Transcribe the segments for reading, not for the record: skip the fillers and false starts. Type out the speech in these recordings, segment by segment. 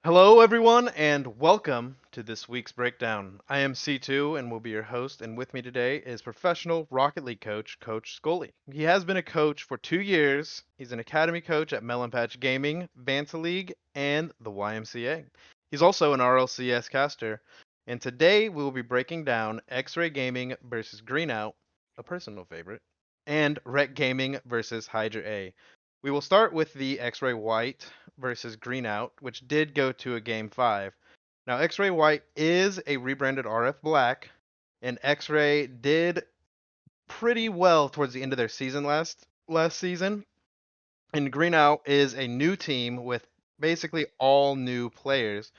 Hello, everyone, and welcome to this week's breakdown. I am C2 and will be your host, and with me today is professional Rocket League coach, Coach Scully. He has been a coach for 2 years. He's an academy coach at Melon Patch Gaming, Vanta League, and the YMCA. He's also an RLCS caster, and today we will be breaking down X-Ray Gaming versus Greenout, a personal favorite, and Rec Gaming versus Hydra A. We will start with the X-Ray White versus Greenout, which did go to a game 5. Now, X-Ray White is a rebranded RF Black, and X-Ray did pretty well towards the end of their season last season. And Greenout is a new team with basically all new players.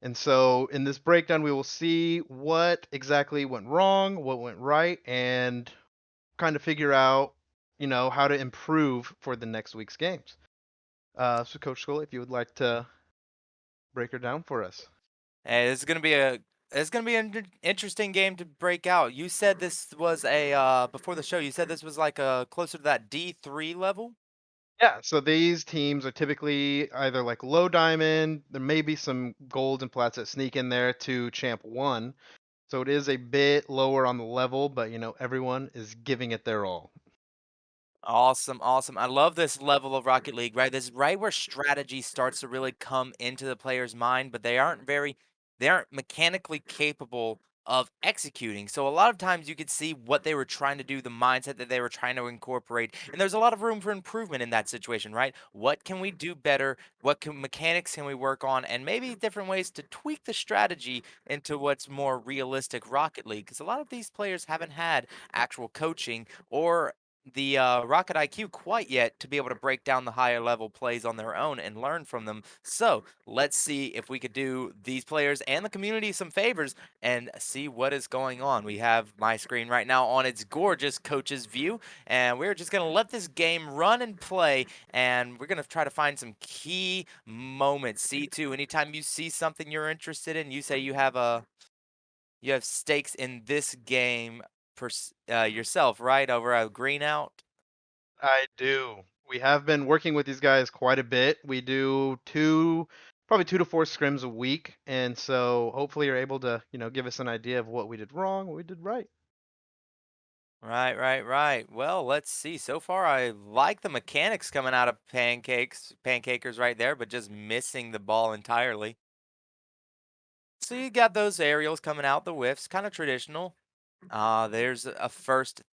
And so in this breakdown, we will see what exactly went wrong, what went right, and kind of figure out, how to improve for the next week's games. So Coach School, if you would like to break her down for us. Hey, this is gonna be an interesting game to break out. You said this was a before the show. You said this was like a closer to that D3 level. Yeah, so these teams are typically either like low diamond, there may be some golds and plats that sneak in there to champ 1. So it is a bit lower on the level, but everyone is giving it their all. Awesome, awesome. I love this level of Rocket League, right? This is right where strategy starts to really come into the player's mind, but they aren't mechanically capable of executing. So a lot of times you could see what they were trying to do, the mindset that they were trying to incorporate, and there's a lot of room for improvement in that situation, right? What can we do better? Mechanics can we work on? And maybe different ways to tweak the strategy into what's more realistic Rocket League. Because a lot of these players haven't had actual coaching or the Rocket IQ quite yet to be able to break down the higher level plays on their own and learn from them. So let's see if we could do these players and the community some favors and see what is going on. We have my screen right now on its gorgeous coach's view, and we're just going to let this game run and play, and we're going to try to find some key moments. C2, anytime you see something you're interested in, you say you have stakes in this game yourself, right? Over at Greenout. I do. We have been working with these guys quite a bit. We do probably 2 to 4 scrims a week, and so hopefully you're able to, give us an idea of what we did wrong, what we did right. Right, right, right. Well, let's see. So far, I like the mechanics coming out of pancakers right there, but just missing the ball entirely. So you got those aerials coming out, the whiffs, kind of traditional. There's a first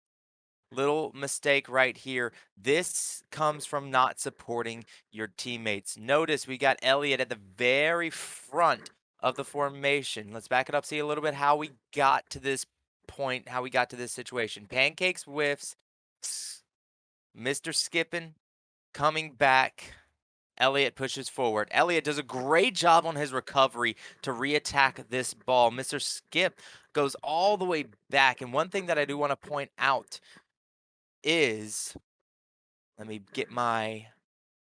little mistake right here. This comes from not supporting your teammates. Notice we got Elliot at the very front of the formation. Let's back it up, see a little bit how we got to this point, how we got to this situation. Pancakes whiffs, Mr. Skipping coming back. Elliot pushes forward. Elliot does a great job on his recovery to reattack this ball. Mr. Skip goes all the way back. And one thing that I do want to point out is, let me get my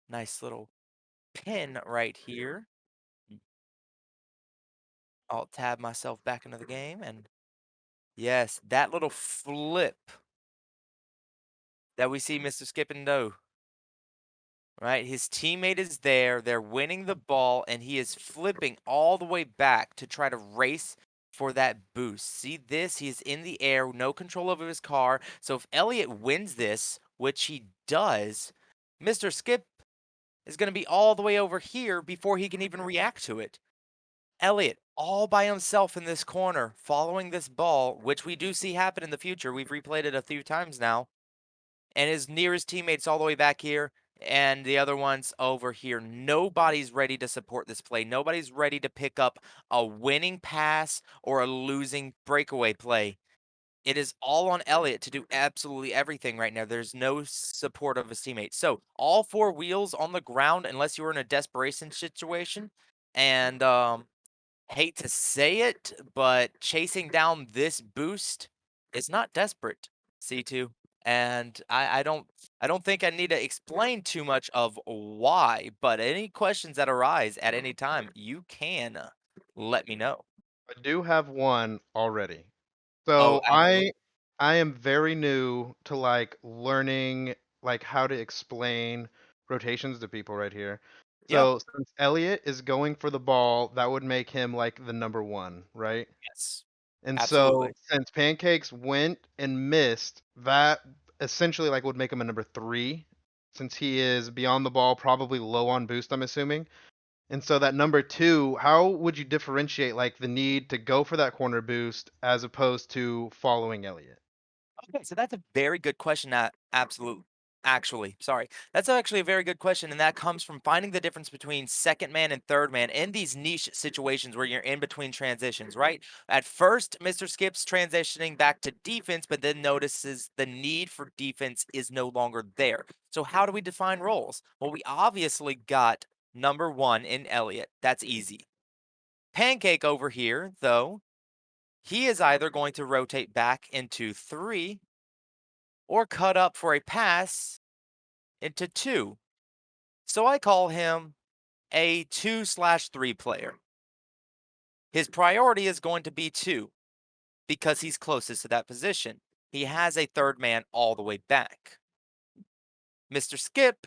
nice little pin right here. I'll tab myself back into the game. And yes, that little flip that we see Mr. Skipping do. Right? His teammate is there. They're winning the ball, and he is flipping all the way back to try to race for that boost. See this? He's in the air, no control over his car. So if Elliott wins this, which he does, Mr. Skip is going to be all the way over here before he can even react to it. Elliott all by himself in this corner, following this ball, which we do see happen in the future. We've replayed it a few times now, and his nearest teammates all the way back here and the other ones over here. Nobody's ready to support this play. Nobody's ready to pick up a winning pass or a losing breakaway play. It is all on Elliott to do absolutely everything right now. There's no support of his teammates. So all four wheels on the ground, unless you're in a desperation situation. And hate to say it, but chasing down this boost is not desperate, C2. And I don't think I need to explain too much of why, but any questions that arise at any time, you can let me know. I do have one already. Oh, So absolutely. I am very new to like learning like how to explain rotations to people right here. Yeah. So since Elliot is going for the ball, that would make him like the number one, right? Yes. And so Absolutely. since Pancakes went and missed, that essentially like would make him a number three, since he is beyond the ball, probably low on boost, I'm assuming. And so that number two, how would you differentiate like the need to go for that corner boost as opposed to following Elliot? Okay, so that's a very good question. Actually, sorry. That's actually a very good question, and that comes from finding the difference between second man and third man in these niche situations where you're in between transitions, right? At first, Mr. Skip's transitioning back to defense, but then notices the need for defense is no longer there. So, how do we define roles? Well, we obviously got number one in Elliot. That's easy. Pancake over here, though, he is either going to rotate back into three or cut up for a pass into two. So I call him a 2/3 player. His priority is going to be two because he's closest to that position. He has a third man all the way back. Mr. Skip,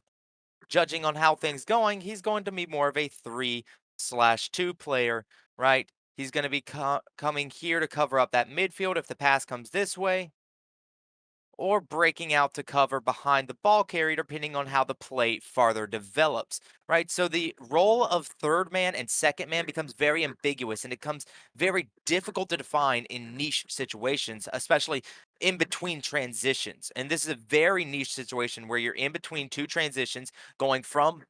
judging on how things going, he's going to be more of a 3/2 player, right? He's going to be coming here to cover up that midfield if the pass comes this way, or breaking out to cover behind the ball carrier, depending on how the play farther develops, right? So the role of third man and second man becomes very ambiguous and it becomes very difficult to define in niche situations, especially in between transitions. And this is a very niche situation where you're in between two transitions, going from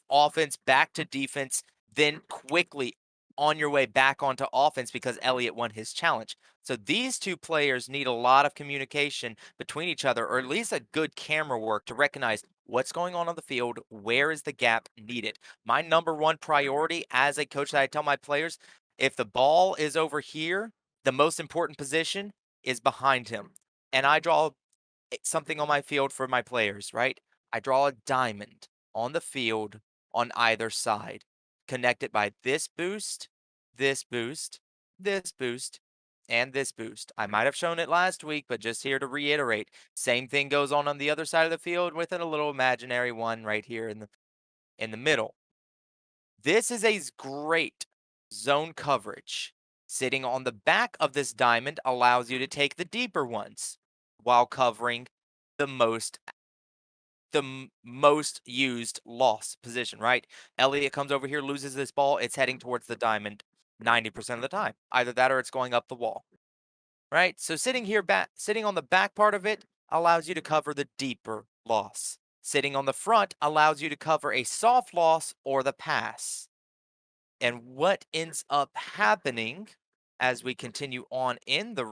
offense back to defense, then quickly on your way back onto offense because Elliott won his challenge. So these two players need a lot of communication between each other, or at least a good camera work to recognize what's going on the field, where is the gap needed. My number one priority as a coach that I tell my players, if the ball is over here, the most important position is behind him. And I draw something on my field for my players, right? I draw a diamond on the field on either side, connected by this boost, this boost, this boost, and this boost. I might have shown it last week, but just here to reiterate, same thing goes on the other side of the field with a little imaginary one right here in the middle. This is a great zone coverage. Sitting on the back of this diamond allows you to take the deeper ones while covering the most used loss position, right? Elliott comes over here, loses this ball, it's heading towards the diamond 90% of the time. Either that or it's going up the wall, right? So sitting on the back part of it allows you to cover the deeper loss. Sitting on the front allows you to cover a soft loss or the pass. And what ends up happening as we continue on let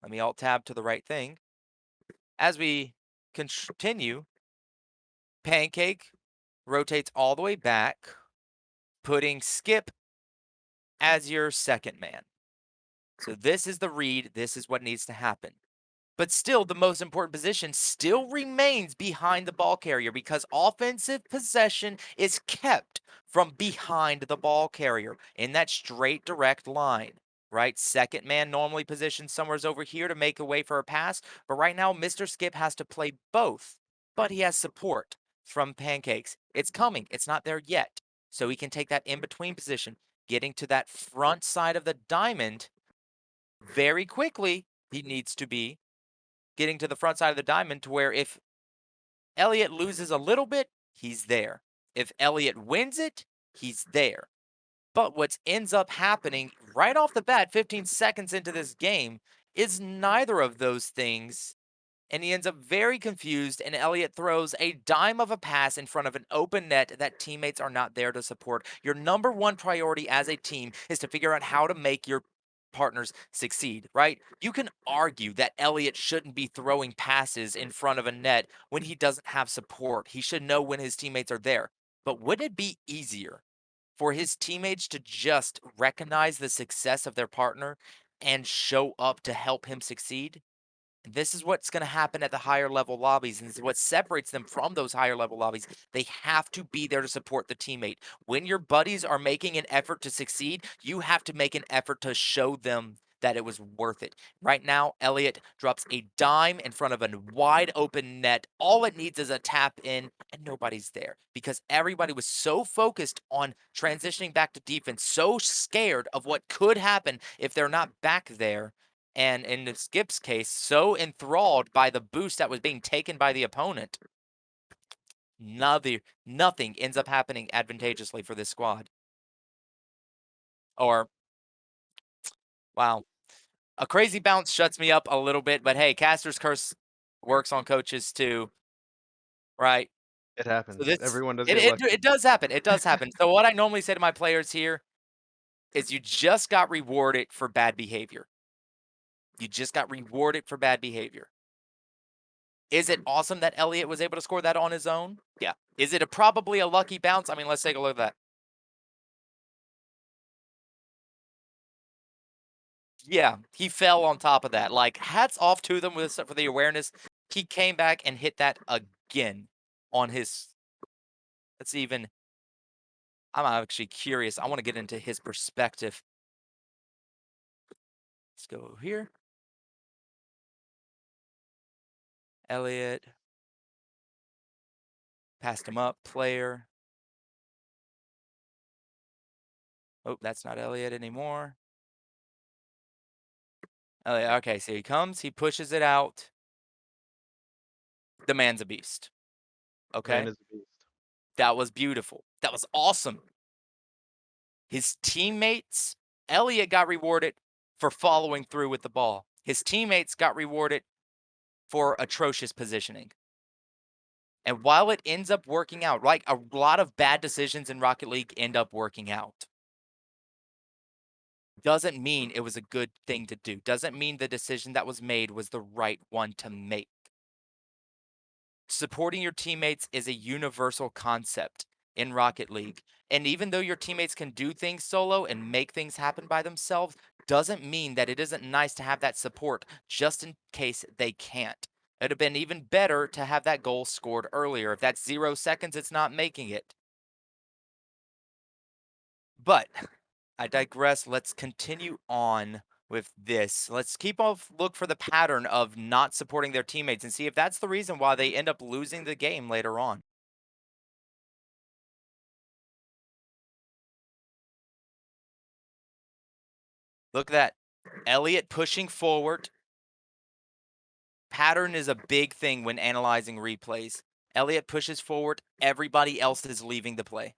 me alt tab to the right thing. As we continue, Pancake rotates all the way back, putting Skip as your second man. So this is the read. This is what needs to happen. But still, the most important position still remains behind the ball carrier because offensive possession is kept from behind the ball carrier in that straight direct line. Right? Second man normally positioned somewhere's over here to make a way for a pass. But right now, Mr. Skip has to play both. But he has support from Pancakes. It's coming. It's not there yet. So he can take that in between position, getting to that front side of the diamond very quickly. He needs to be getting to the front side of the diamond to where if Elliott loses a little bit, he's there. If Elliott wins it, he's there. But what ends up happening right off the bat, 15 seconds into this game, is neither of those things. And he ends up very confused, and Elliott throws a dime of a pass in front of an open net that teammates are not there to support. Your number one priority as a team is to figure out how to make your partners succeed, right? You can argue that Elliott shouldn't be throwing passes in front of a net when he doesn't have support. He should know when his teammates are there. But would it be easier for his teammates to just recognize the success of their partner and show up to help him succeed? This is what's going to happen at the higher level lobbies, and this is what separates them from those higher level lobbies. They have to be there to support the teammate. When your buddies are making an effort to succeed, you have to make an effort to show them that it was worth it. Right now, Elliott drops a dime in front of a wide open net. All it needs is a tap in, and nobody's there because everybody was so focused on transitioning back to defense, so scared of what could happen if they're not back there. And in the Skip's case, so enthralled by the boost that was being taken by the opponent, nothing ends up happening advantageously for this squad. Or, wow, a crazy bounce shuts me up a little bit, but hey, Caster's curse works on coaches too, right? It So happens. this Everyone does it get it lucky. it does happen. It does happen. So what I normally say to my players here is you just got rewarded for bad behavior. You just got rewarded for bad behavior. Is it awesome that Elliott was able to score that on his own? Yeah. Is it probably a lucky bounce? I mean, let's take a look at that. Yeah, he fell on top of that. Like, hats off to them for the awareness. He came back and hit that again on his. Let's even. I'm actually curious. I want to get into his perspective. Let's go here. Elliott passed him up. Player. Oh, that's not Elliott anymore. Elliott. Okay, so he comes. He pushes it out. The man's a beast. Man Okay, is a beast. that was beautiful. That was awesome. His teammates, Elliott got rewarded for following through with the ball. His teammates got rewarded for atrocious positioning. And while it ends up working out, like a lot of bad decisions in Rocket League end up working out, doesn't mean it was a good thing to do. Doesn't mean the decision that was made was the right one to make. Supporting your teammates is a universal concept in Rocket League. And even though your teammates can do things solo and make things happen by themselves, doesn't mean that it isn't nice to have that support just in case they can't. It'd have been even better to have that goal scored earlier. If that's 0 seconds, it's not making it. But I digress. Let's continue on with this. Let's keep off look for the pattern of not supporting their teammates and see if that's the reason why they end up losing the game later on. Look at that. Elliott pushing forward. Pattern is a big thing when analyzing replays. Elliott pushes forward, everybody else is leaving the play.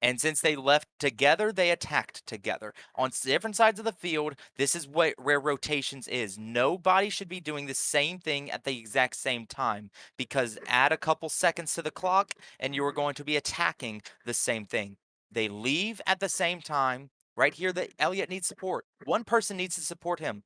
And since they left together, they attacked together. On different sides of the field, this is where rotations is. Nobody should be doing the same thing at the exact same time because add a couple seconds to the clock and you are going to be attacking the same thing. They leave at the same time. Right here, that Elliott needs support. One person needs to support him.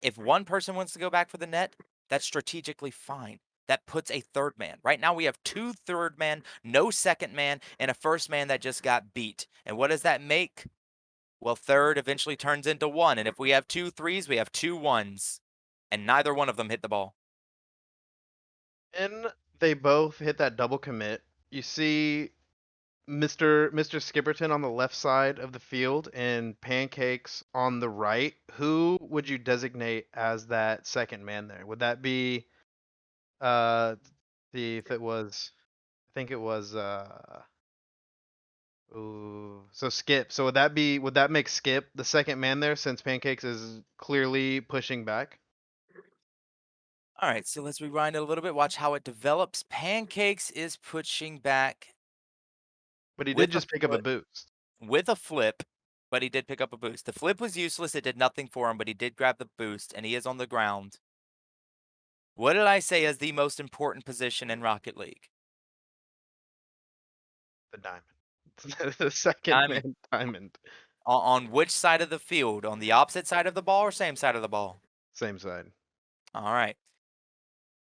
If one person wants to go back for the net, that's strategically fine. That puts a third man. Right now, we have two third man, no second man, and a first man that just got beat. And what does that make? Well, third eventually turns into one. And if we have two threes, we have two ones. And neither one of them hit the ball. And they both hit that double commit. You see Mr. Skipperton on the left side of the field and Pancakes on the right. Who would you designate as that second man there? Would that be uh the if it was I think it was ooh, so Skip. So would that make Skip the second man there since Pancakes is clearly pushing back? All right, so let's rewind it a little bit. Watch how it develops. Pancakes is pushing back But he did with a just pick up a foot, boost. with a flip, but he did pick up a boost. The flip was useless. It did nothing for him, but he did grab the boost, and he is on the ground. What did I say is the most important position in Rocket League? The diamond. The second Diamond. man diamond. On which side of the field? On the opposite side of the ball or same side of the ball? Same side. All right.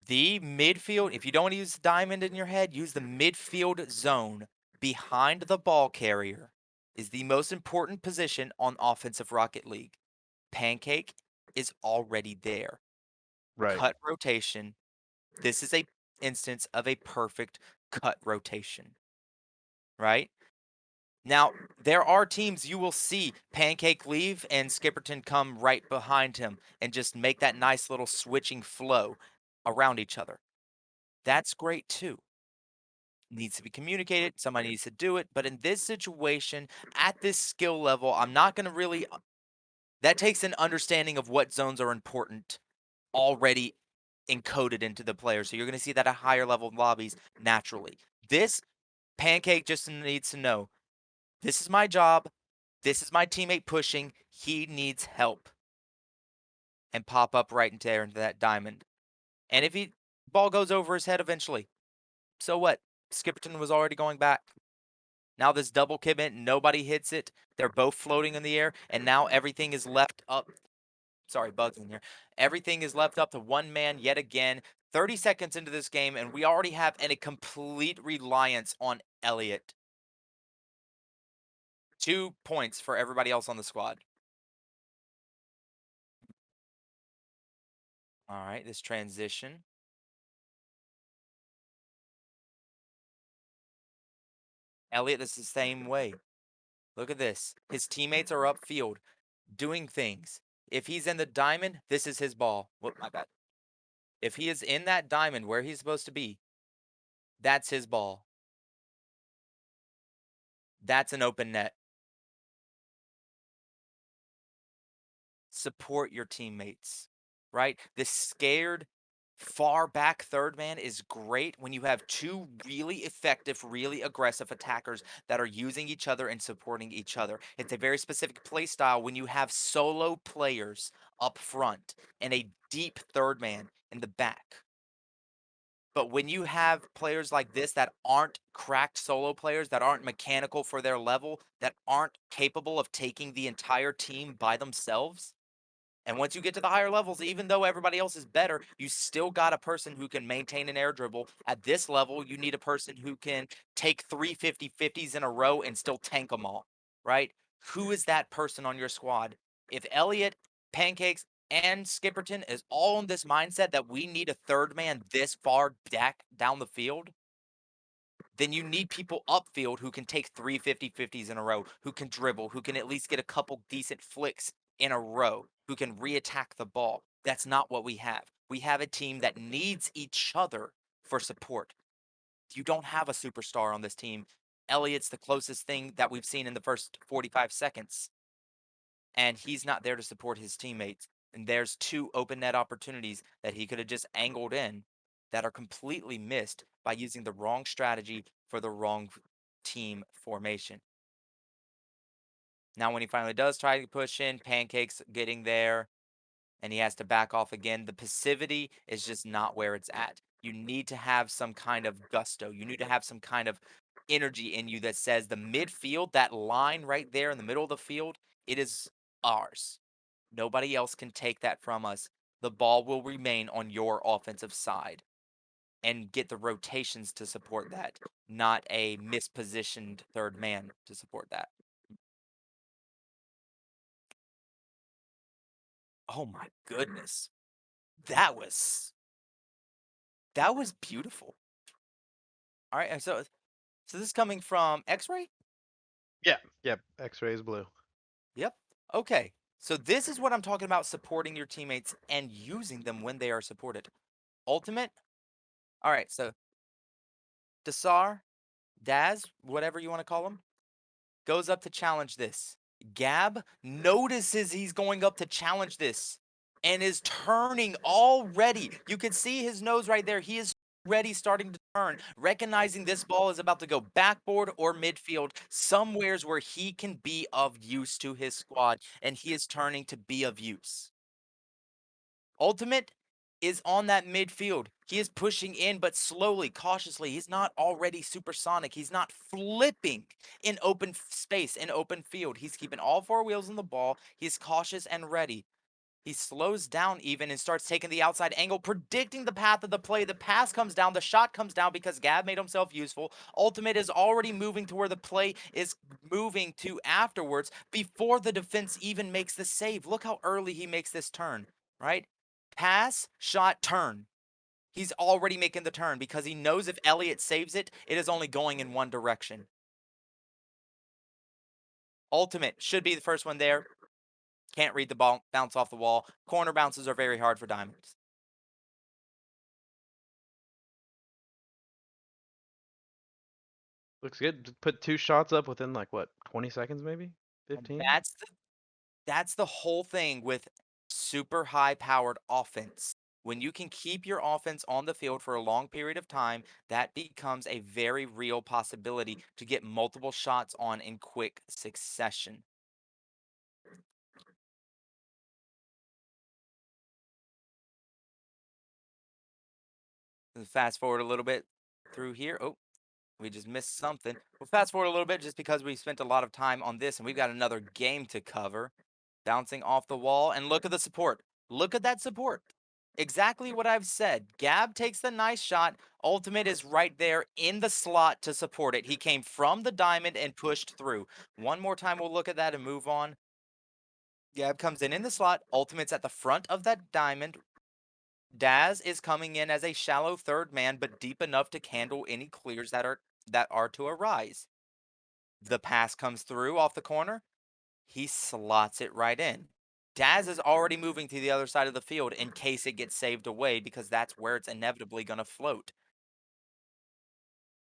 The midfield, if you don't use diamond in your head, use the midfield zone behind the ball carrier is the most important position on offensive Rocket League. Pancake is already there. Right. Cut rotation. This is a instance of a perfect cut rotation, right? Now, there are teams you will see Pancake leave and Skipperton come right behind him and just make that nice little switching flow around each other. That's great too. Needs to be communicated. Somebody needs to do it. But in this situation, at this skill level, I'm not going to really. That takes an understanding of what zones are important already encoded into the player. So you're going to see that at higher level lobbies naturally. This Pancake just needs to know this is my job. This is my teammate pushing. He needs help. And pop up right into there into that diamond. And if he ball goes over his head eventually, so what? Skipperton was already going back. Now this double commit, nobody hits it. They're both floating in the air, and now everything is left up. Sorry, bugs in here. Everything is left up to one man yet again. 30 seconds into this game, and we already have a complete reliance on Elliot. 2 points for everybody else on the squad. All right, this transition. Elliot is the same way. Look at this. His teammates are upfield doing things. If he's in the diamond, this is his ball. Whoop, my bad. If he is in that diamond where he's supposed to be, that's his ball. That's an open net. Support your teammates, right? This scared, far back third man is great when you have two really effective, really aggressive attackers that are using each other and supporting each other. It's a very specific play style when you have solo players up front and a deep third man in the back. But when you have players like this that aren't cracked solo players, that aren't mechanical for their level, that aren't capable of taking the entire team by themselves, and once you get to the higher levels, even though everybody else is better, you still got a person who can maintain an air dribble. At this level, you need a person who can take 350-50s in a row and still tank them all, right? Who is that person on your squad? If Elliot, Pancakes, and Skipperton is all in this mindset that we need a third man this far back down the field, then you need people upfield who can take 350-50s in a row, who can dribble, who can at least get a couple decent flicks in a row, who can re-attack the ball. That's not what we have. We have a team that needs each other for support. You don't have a superstar on this team. Elliott's the closest thing that we've seen in the first 45 seconds, and he's not there to support his teammates. And there's two open net opportunities that he could have just angled in that are completely missed by using the wrong strategy for the wrong team formation. Now, when he finally does try to push in, Pancake's getting there and he has to back off again. The passivity is just not where it's at. You need to have some kind of gusto. You need to have some kind of energy in you that says the midfield, that line right there in the middle of the field, it is ours. Nobody else can take that from us. The ball will remain on your offensive side and get the rotations to support that, not a mispositioned third man to support that. Oh my goodness. That was that was beautiful. All right, and so this is coming from X-Ray? Yeah. Yep. X-ray is blue. Yep. Okay. So this is what I'm talking about supporting your teammates and using them when they are supported. Ultimate. All right, so Dasar, Daz, whatever you want to call him, goes up to challenge this. Gab notices he's going up to challenge this and is turning already. You can see his nose right there. He is already starting to turn, recognizing this ball is about to go backboard or midfield, somewheres where he can be of use to his squad, and he is turning to be of use. Ultimate is on that midfield. He is pushing in, but slowly, cautiously. He's not already supersonic. He's not flipping in open space, in open field. He's keeping all four wheels on the ball. He's cautious and ready. He slows down even and starts taking the outside angle, predicting the path of the play. The pass comes down. The shot comes down because Gab made himself useful. Ultimate is already moving to where the play is moving to afterwards before the defense even makes the save. Look how early he makes this turn, right? Pass, shot, turn. He's already making the turn because he knows if Elliot saves it, it is only going in one direction. Ultimate should be the first one there. Can't read the ball, bounce off the wall. Corner bounces are very hard for diamonds. Looks good. Just put 2 shots up within like what, 20 seconds maybe? And 15? that's the whole thing with super high powered offense. When you can keep your offense on the field for a long period of time, that becomes a very real possibility to get multiple shots on in quick succession. Fast forward a little bit through here. Oh, we just missed something. We'll fast forward a little bit just because we spent a lot of time on this and we've got another game to cover. Bouncing off the wall. And look at the support. Look at that support. Exactly what I've said. Gab takes the nice shot. Ultimate is right there in the slot to support it. He came from the diamond and pushed through. One more time, we'll look at that and move on. Gab comes in the slot. Ultimate's at the front of that diamond. Daz is coming in as a shallow third man, but deep enough to handle any clears that are to arise. The pass comes through off the corner. He slots it right in. Daz is already moving to the other side of the field in case it gets saved away because that's where it's inevitably going to float.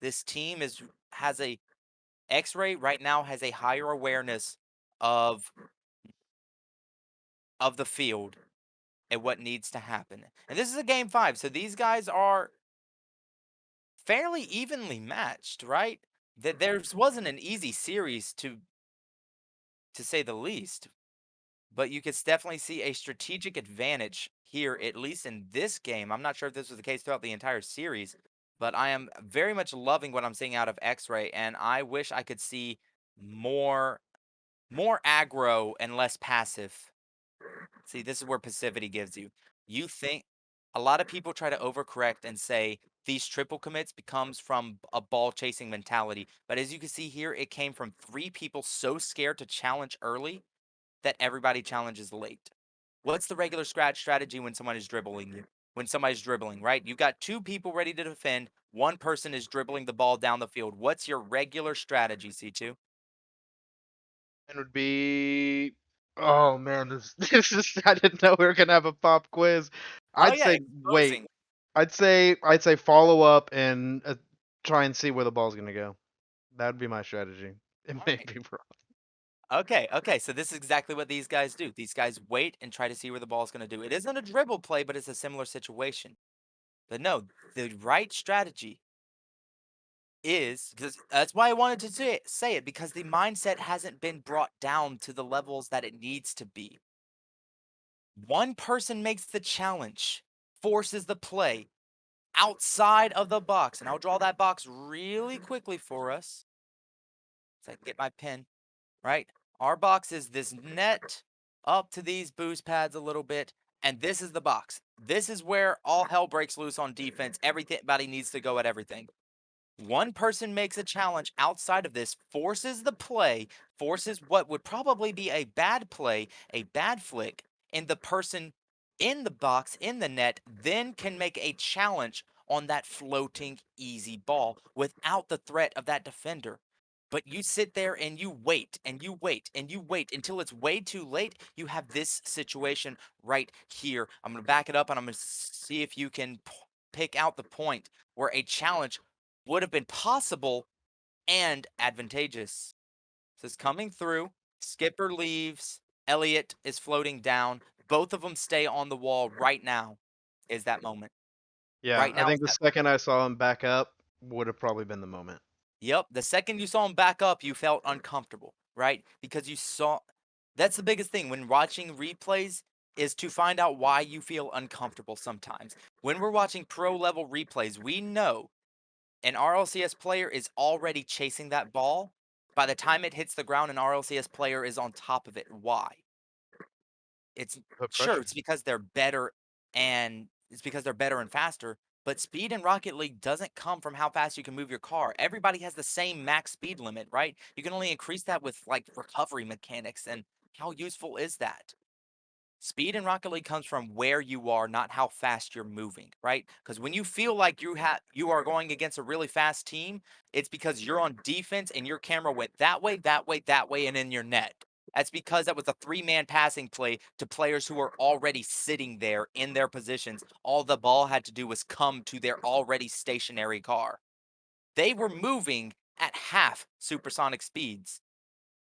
This team has a X-Ray right now has a higher awareness of of the field and what needs to happen. And this is a game 5, so these guys are fairly evenly matched, right? That there wasn't an easy series to say the least. But you could definitely see a strategic advantage here, at least in this game. I'm not sure if this was the case throughout the entire series, but I am very much loving what I'm seeing out of X-Ray, and I wish I could see more more aggro and less passive. See, this is where passivity gives you. You think a lot of people try to overcorrect and say these triple commits becomes from a ball chasing mentality, but as you can see here, it came from 3 people so scared to challenge early that everybody challenges late. What's the regular scratch strategy when someone is dribbling you? When somebody's dribbling, right? You've got 2 people ready to defend. One person is dribbling the ball down the field. What's your regular strategy, C2? And would be, oh man, this this is, I didn't know we were gonna have a pop quiz. Oh I'd yeah, say wait. exposing. I'd say follow up and try and see where the ball's gonna go. That would be my strategy. It All may right. be wrong. Okay, okay. So this is exactly what these guys do. These guys wait and try to see where the ball's going to do. It isn't a dribble play, but it's a similar situation. But no, the right strategy is because that's why I wanted to say it because the mindset hasn't been brought down to the levels that it needs to be. One person makes the challenge, forces the play outside of the box, and I'll draw that box really quickly for us so I can get my pen. Right? Our box is this net up to these boost pads a little bit, and this is the box. This is where all hell breaks loose on defense. Everybody needs to go at everything. One person makes a challenge outside of this, forces the play, forces what would probably be a bad play, a bad flick, and the person in the box, in the net, then can make a challenge on that floating easy ball without the threat of that defender. But you sit there and you wait and you wait and you wait until it's way too late. You have this situation right here. I'm going to back it up and I'm going to see if you can pick out the point where a challenge would have been possible and advantageous. So it's coming through. Skipper leaves. Elliot is floating down. Both of them stay on the wall right now. Is that moment. Yeah, Right I now think is the that. second I saw him back up would have probably been the moment. Yep. The second you saw him back up, you felt uncomfortable, right? Because you saw that's the biggest thing when watching replays is to find out why you feel uncomfortable sometimes. When we're watching pro level replays, we know an RLCS player is already chasing that ball. By the time it hits the ground, an RLCS player is on top of it. Why? It's Put sure pressure. it's because they're better and it's because they're better and faster, but speed in Rocket League doesn't come from how fast you can move your car. Everybody has the same max speed limit, right? You can only increase that with like recovery mechanics and how useful is that? Speed in Rocket League comes from where you are, not how fast you're moving, right? Because when you feel like you are going against a really fast team, it's because you're on defense and your camera went that way, that way, that way, and in your net. That's because that was a three-man passing play to players who were already sitting there in their positions. All the ball had to do was come to their already stationary car. They were moving at half supersonic speeds.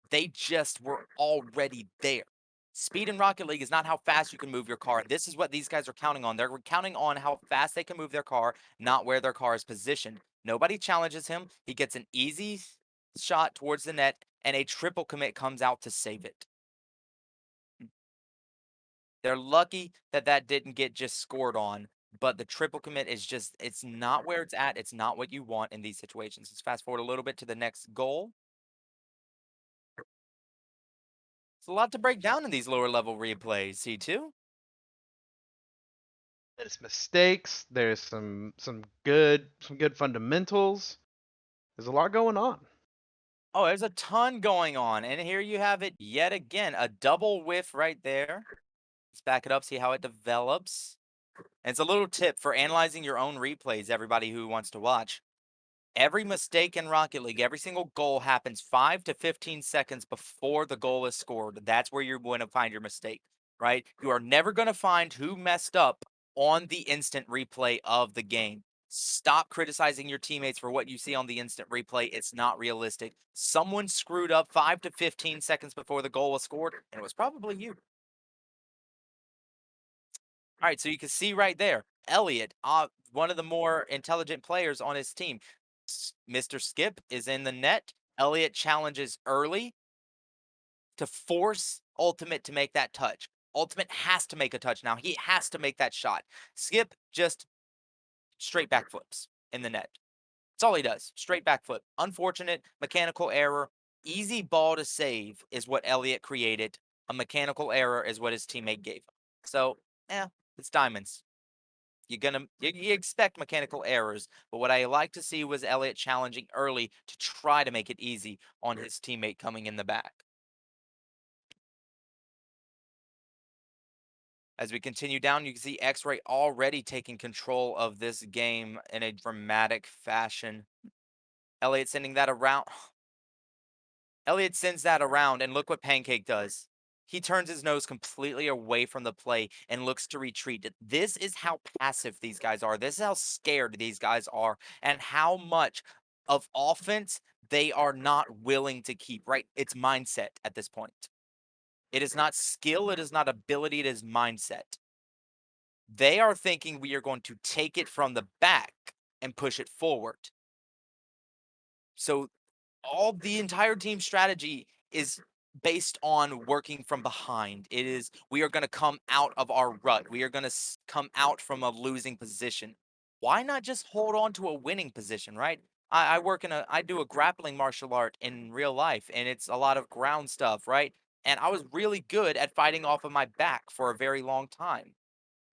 They just were already there. Speed in Rocket League is not how fast you can move your car. This is what these guys are counting on. They're counting on how fast they can move their car, not where their car is positioned. Nobody challenges him. He gets an easy shot towards the net, and a triple commit comes out to save it. They're lucky that that didn't get just scored on, but the triple commit is just, it's not where it's at. It's not what you want in these situations. Let's fast forward a little bit to the next goal. It's a lot to break down in these lower level replays, CTwo. There's mistakes. There's some good fundamentals. There's a lot going on. Oh, there's a ton going on. And here you have it yet again. A double whiff right there. Let's back it up, see how it develops. And it's a little tip for analyzing your own replays, everybody who wants to watch. Every mistake in Rocket League, every single goal happens 5 to 15 seconds before the goal is scored. That's where you're going to find your mistake, right? You are never going to find who messed up on the instant replay of the game. Stop criticizing your teammates for what you see on the instant replay. It's not realistic. Someone screwed up 5 to 15 seconds before the goal was scored, and it was probably you. All right, so you can see right there, Elliot, one of the more intelligent players on his team. Mr. Skip is in the net. Elliot challenges early to force Ultimate to make that touch. Ultimate has to make a touch now. He has to make that shot. Skip just straight backflips in the net. That's all he does. Straight backflip. Unfortunate mechanical error. Easy ball to save is what Elliot created. A mechanical error is what his teammate gave him. So, it's diamonds. You expect mechanical errors, but what I like to see was Elliott challenging early to try to make it easy on his teammate coming in the back. As we continue down, you can see X-Ray already taking control of this game in a dramatic fashion. Elliott sending that around. Elliott sends that around, and look what Pancake does. He turns his nose completely away from the play and looks to retreat. This is how passive these guys are. This is how scared these guys are, and how much of offense they are not willing to keep, right? It's mindset at this point. It is not skill, it is not ability, it is mindset. They are thinking we are going to take it from the back and push it forward. So all the entire team strategy is based on working from behind. It is, we are going to come out of our rut. We are going to come out from a losing position. Why not just hold on to a winning position, right? I do a grappling martial art in real life, and it's a lot of ground stuff, right? And I was really good at fighting off of my back for a very long time.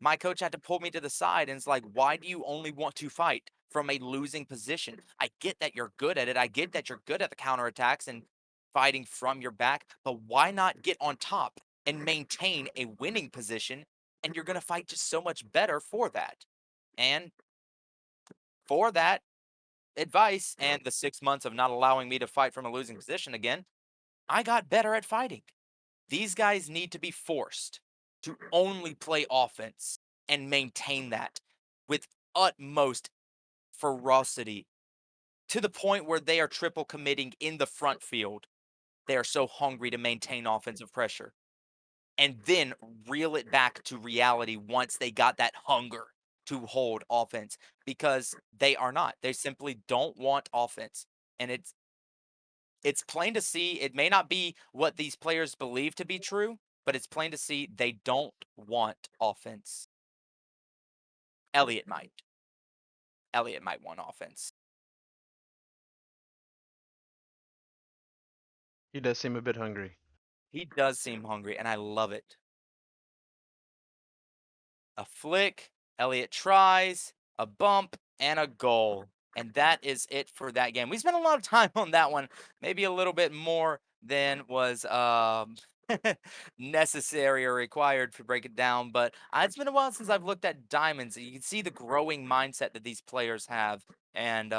My coach had to pull me to the side and it's like, why do you only want to fight from a losing position? I get that you're good at it. I get that you're good at the counterattacks and fighting from your back, but why not get on top and maintain a winning position? And you're going to fight just so much better for that. And for that advice and the 6 months of not allowing me to fight from a losing position again, I got better at fighting. These guys need to be forced to only play offense and maintain that with utmost ferocity to the point where they are triple committing in the front field. They are so hungry to maintain offensive pressure and then reel it back to reality once they got that hunger to hold offense, because they are not. They simply don't want offense. And it's plain to see, it may not be what these players believe to be true, but it's plain to see they don't want offense. Elliot might. Elliot might want offense. He does seem a bit hungry. He does seem hungry, and I love it. A flick, Elliot tries, a bump, and a goal. And that is it for that game. We spent a lot of time on that one, maybe a little bit more than was necessary or required to break it down. But it's been a while since I've looked at diamonds. You can see the growing mindset that these players have, and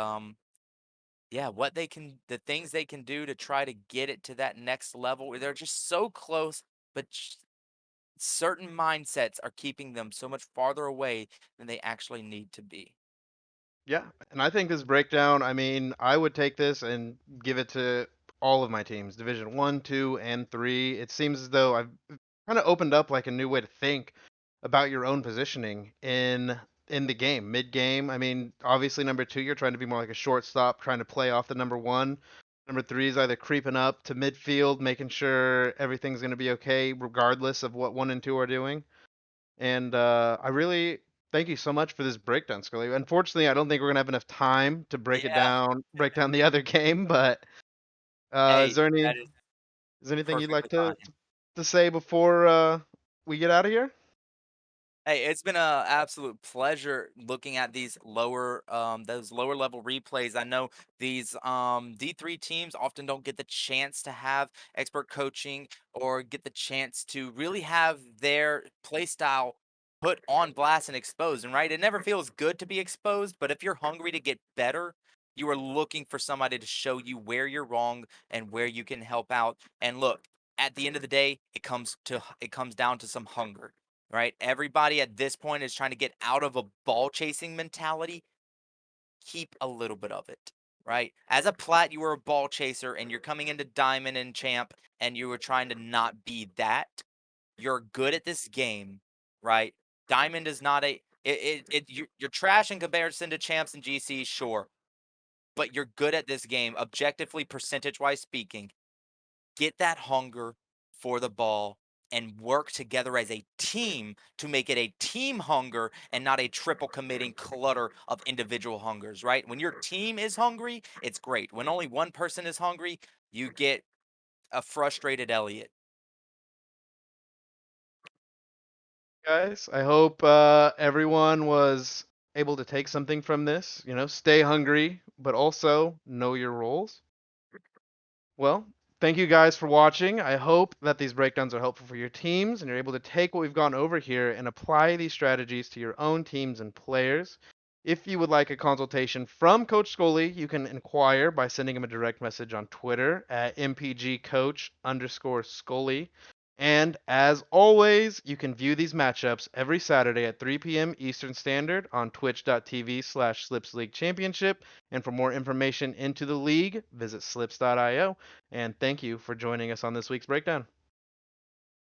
yeah, the things they can do to try to get it to that next level. They're just so close, but certain mindsets are keeping them so much farther away than they actually need to be. Yeah, and I think this breakdown, I mean, I would take this and give it to all of my teams, Division 1, 2, and 3. It seems as though I've kind of opened up like a new way to think about your own positioning in the game, mid-game. I mean, obviously number 2, you're trying to be more like a shortstop, trying to play off the number 1. Number 3 is either creeping up to midfield, making sure everything's going to be okay regardless of what 1 and 2 are doing. And I really thank you so much for this breakdown, Scully. Unfortunately, I don't think we're gonna have enough time to Yeah. break down the other game. But Hey, that is is there anything you'd like perfectly fine. to say before we get out of here? Hey, it's been a absolute pleasure looking at those lower level replays. I know these D3 teams often don't get the chance to have expert coaching or get the chance to really have their play style put on blast and exposed. And right, it never feels good to be exposed, but if you're hungry to get better, you are looking for somebody to show you where you're wrong and where you can help out. And look, at the end of the day, it comes down to some hunger, right? Everybody at this point is trying to get out of a ball chasing mentality. Keep a little bit of it, right? As a plat, you were a ball chaser and you're coming into diamond and champ and you were trying to not be that. You're good at this game, right? Diamond is not you're trash in comparison to champs and GC, sure, but you're good at this game, objectively, percentage wise speaking. Get that hunger for the ball and work together as a team to make it a team hunger and not a triple committing clutter of individual hungers, right? When your team is hungry, it's great. When only one person is hungry, you get a frustrated Elliot. Guys, I hope everyone was able to take something from this. You know, stay hungry, but also know your roles. Well, thank you guys for watching. I hope that these breakdowns are helpful for your teams and you're able to take what we've gone over here and apply these strategies to your own teams and players. If you would like a consultation from Coach Scully, you can inquire by sending him a direct message on Twitter at mpgcoach_Scully. And as always, you can view these matchups every Saturday at 3 p.m. Eastern Standard on twitch.tv/Slips League Championship. And for more information into the league, visit slips.io. And thank you for joining us on this week's breakdown.